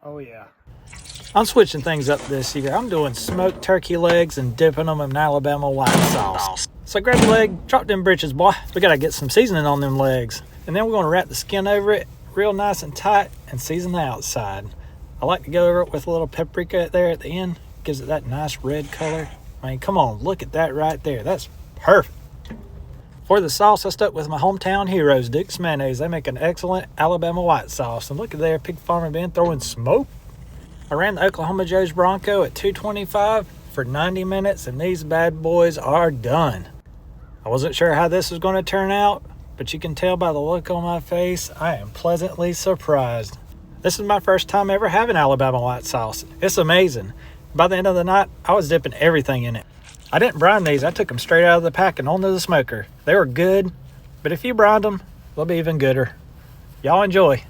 Oh yeah. I'm switching things up this year. I'm doing smoked turkey legs and dipping them in Alabama white sauce. So grab your leg, drop them britches, boy. We gotta get some seasoning on them legs. And then we're gonna wrap the skin over it real nice and tight and season the outside. I like to go over it with a little paprika there at the end. Gives it that nice red color. I mean, come on, look at that right there. That's perfect. For the sauce, I stuck with my hometown heroes, Duke's Mayonnaise. They make an excellent Alabama white sauce. And look at there, Pig Farmer Ben throwing smoke. I ran the OKJ Bronco at 225 for 90 minutes, and these bad boys are done. I wasn't sure how this was going to turn out, but you can tell by the look on my face, I am pleasantly surprised. This is my first time ever having Alabama white sauce. It's amazing. By the end of the night, I was dipping everything in it. I didn't brine these. I took them straight out of the pack and onto the smoker. They were good, but if you brined them, they'll be even gooder. Y'all enjoy.